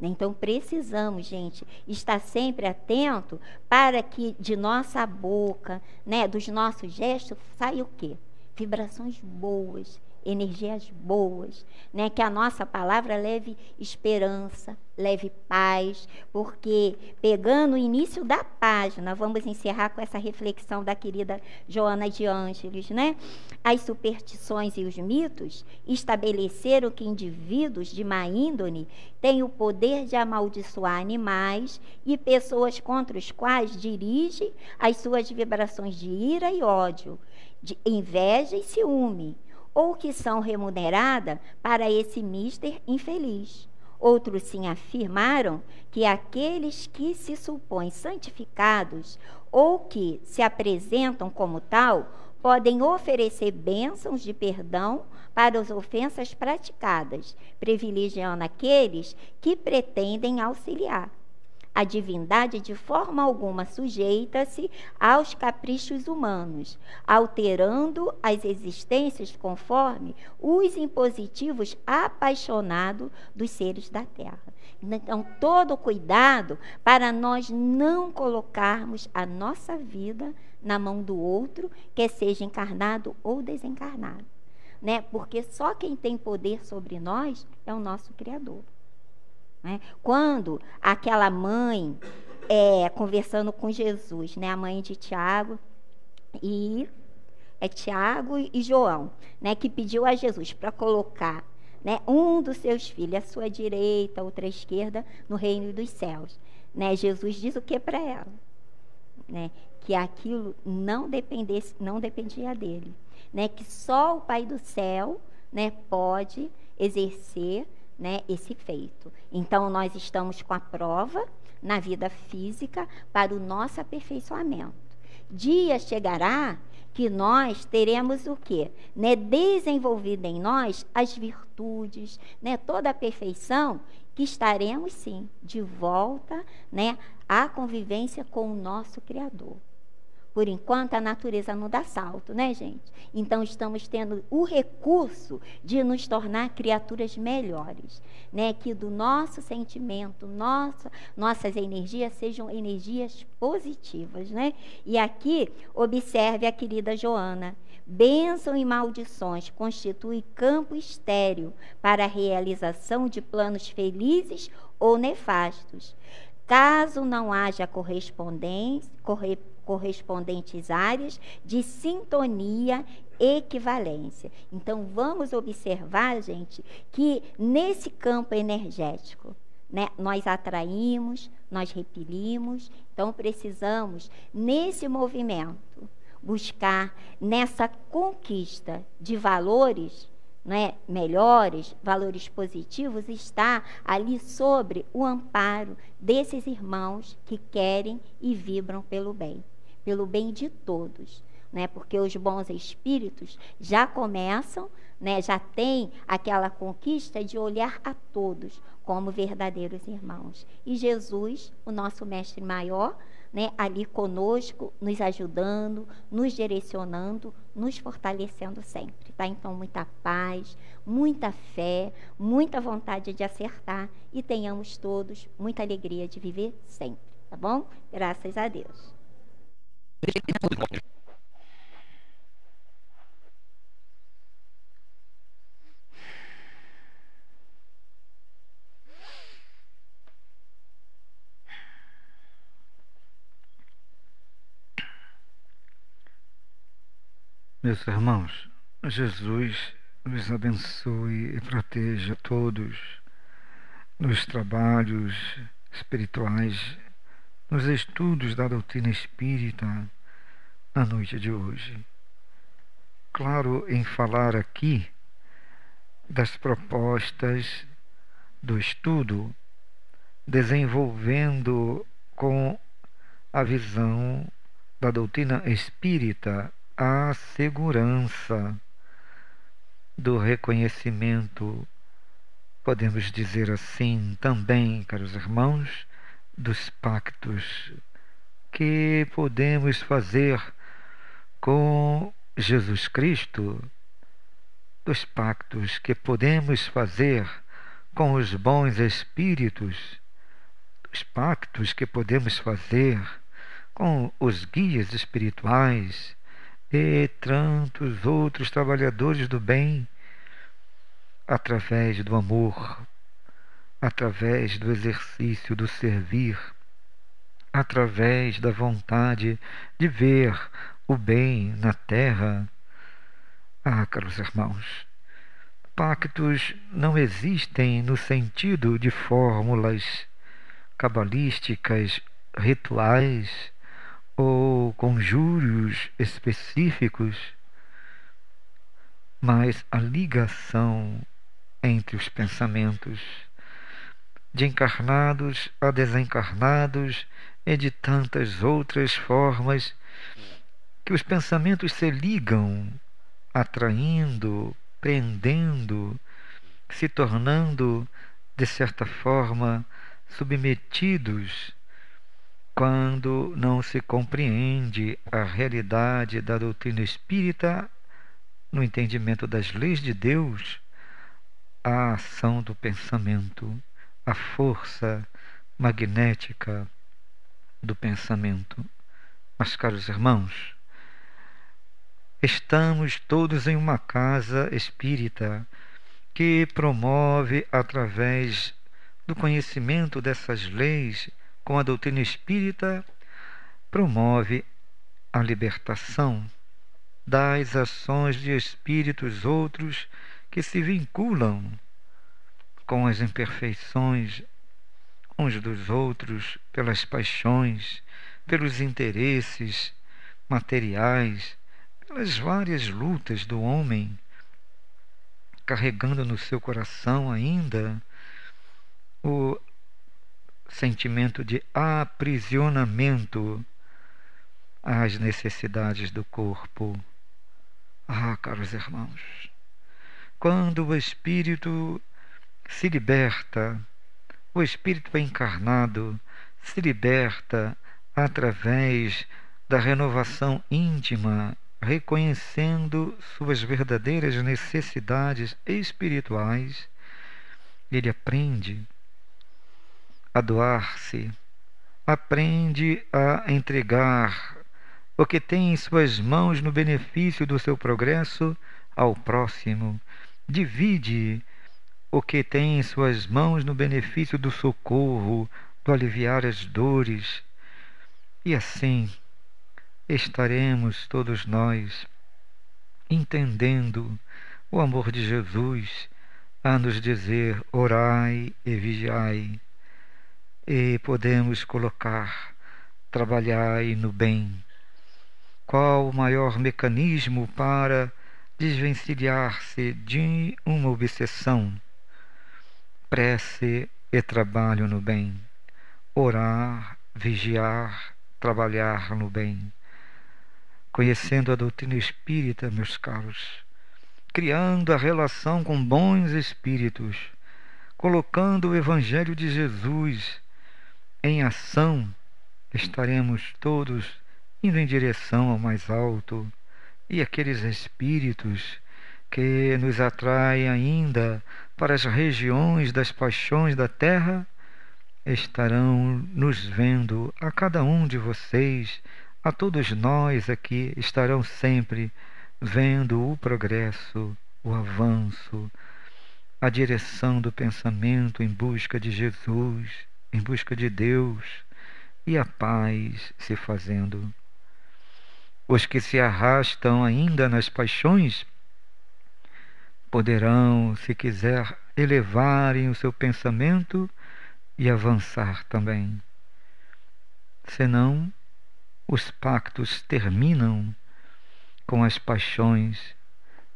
A: Então, precisamos, gente, estar sempre atento para que de nossa boca, né, dos nossos gestos, saia o quê? Vibrações boas, energias boas, né? Que a nossa palavra leve esperança, leve paz, porque pegando o início da página, vamos encerrar com essa reflexão da querida Joana de Ângeles, né? As superstições e os mitos estabeleceram que indivíduos de má índole têm o poder de amaldiçoar animais e pessoas contra os quais dirige as suas vibrações de ira e ódio, de inveja e ciúme, ou que são remuneradas para esse mister infeliz. Outros sim afirmaram que aqueles que se supõem santificados ou que se apresentam como tal podem oferecer bênçãos de perdão para as ofensas praticadas, privilegiando aqueles que pretendem auxiliar. A divindade de forma alguma sujeita-se aos caprichos humanos, alterando as existências conforme os impositivos apaixonados dos seres da terra. Então, todo cuidado para nós não colocarmos a nossa vida na mão do outro, quer seja encarnado ou desencarnado. Né? Porque só quem tem poder sobre nós é o nosso Criador. Né? Quando aquela mãe, conversando com Jesus, né, a mãe de Tiago e é Tiago e João, né, que pediu a Jesus para colocar, né, um dos seus filhos à sua direita, outra à esquerda, no reino dos céus. Né, Jesus diz o que para ela? Né, que aquilo não dependia dele. Né, que só o Pai do céu, né, pode exercer, né, esse feito. Então, nós estamos com a prova na vida física para o nosso aperfeiçoamento. Dia chegará que nós teremos o quê? Né, desenvolvido em nós as virtudes, né, toda a perfeição, que estaremos, sim, de volta, né, à convivência com o nosso Criador. Por enquanto, a natureza não dá salto, né, gente? Então, estamos tendo o recurso de nos tornar criaturas melhores, né? Que do nosso sentimento, nossas energias sejam energias positivas, né? E aqui, observe a querida Joana. Bênção e maldições constituem campo estéril para a realização de planos felizes ou nefastos. Caso não haja correspondentes áreas de sintonia e equivalência. Então, vamos observar, gente, que nesse campo energético, né, nós atraímos, nós repelimos, então precisamos, nesse movimento, buscar nessa conquista de valores, né, melhores, valores positivos, está ali sobre o amparo desses irmãos que querem e vibram pelo bem de todos, né, porque os bons espíritos já começam, né, já têm aquela conquista de olhar a todos como verdadeiros irmãos. E Jesus, o nosso mestre maior, né, ali conosco, nos ajudando, nos direcionando, nos fortalecendo sempre, tá? Então, muita paz, muita fé, muita vontade de acertar e tenhamos todos muita alegria de viver sempre, tá bom? Graças a Deus.
B: Meus irmãos, Jesus nos abençoe e proteja todos nos trabalhos espirituais, nos estudos da doutrina espírita na noite de hoje. Claro, em falar aqui das propostas do estudo, desenvolvendo com a visão da doutrina espírita a segurança do reconhecimento, podemos dizer assim também, caros irmãos, dos pactos que podemos fazer com Jesus Cristo, dos pactos que podemos fazer com os bons espíritos, dos pactos que podemos fazer com os guias espirituais e tantos outros trabalhadores do bem, através do amor, através do exercício do servir, através da vontade de ver o bem na terra. Ah, caros irmãos, pactos não existem no sentido de fórmulas cabalísticas, rituais ou conjuros específicos, mas a ligação entre os pensamentos de encarnados a desencarnados e de tantas outras formas que os pensamentos se ligam, atraindo, prendendo, se tornando, de certa forma, submetidos quando não se compreende a realidade da doutrina espírita no entendimento das leis de Deus, a ação do pensamento, a força magnética do pensamento. Mas, caros irmãos, estamos todos em uma casa espírita que promove, através do conhecimento dessas leis, com a doutrina espírita, promove a libertação, das ações de espíritos outros que se vinculam com as imperfeições uns dos outros, pelas paixões, pelos interesses materiais, pelas várias lutas do homem, carregando no seu coração ainda o sentimento de aprisionamento às necessidades do corpo. Ah, caros irmãos, quando o espírito se liberta, o espírito encarnado se liberta através da renovação íntima, reconhecendo suas verdadeiras necessidades espirituais, ele aprende a doar-se, aprende a entregar o que tem em suas mãos no benefício do seu progresso ao próximo, divide o que tem em suas mãos no benefício do socorro, do aliviar as dores, e assim estaremos todos nós entendendo o amor de Jesus a nos dizer: orai e vigiai, e podemos colocar: trabalhai no bem. Qual o maior mecanismo para desvencilhar-se de uma obsessão? Prece e trabalho no bem. Orar, vigiar, trabalhar no bem. Conhecendo a doutrina espírita, meus caros, criando a relação com bons espíritos, colocando o Evangelho de Jesus em ação, estaremos todos indo em direção ao mais alto, e aqueles espíritos que nos atraem ainda para as regiões das paixões da terra estarão nos vendo, a cada um de vocês, a todos nós aqui, estarão sempre vendo o progresso, o avanço, a direção do pensamento em busca de Jesus, em busca de Deus, e a paz se fazendo. Os que se arrastam ainda nas paixões poderão, se quiser, elevarem o seu pensamento e avançar também. Senão, os pactos terminam com as paixões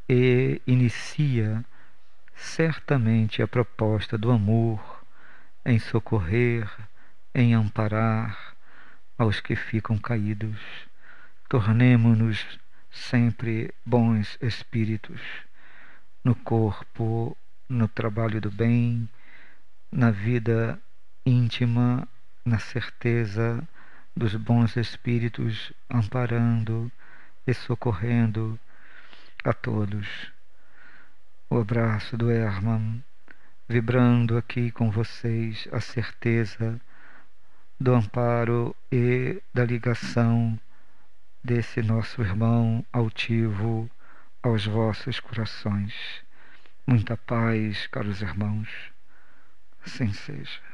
B: e inicia certamente a proposta do amor em socorrer, em amparar aos que ficam caídos. Tornemo-nos sempre bons espíritos, no corpo, no trabalho do bem, na vida íntima, na certeza dos bons espíritos, amparando e socorrendo a todos. O abraço do Hermann, vibrando aqui com vocês a certeza do amparo e da ligação desse nosso irmão altivo aos vossos corações. Muita paz, caros irmãos. Assim seja.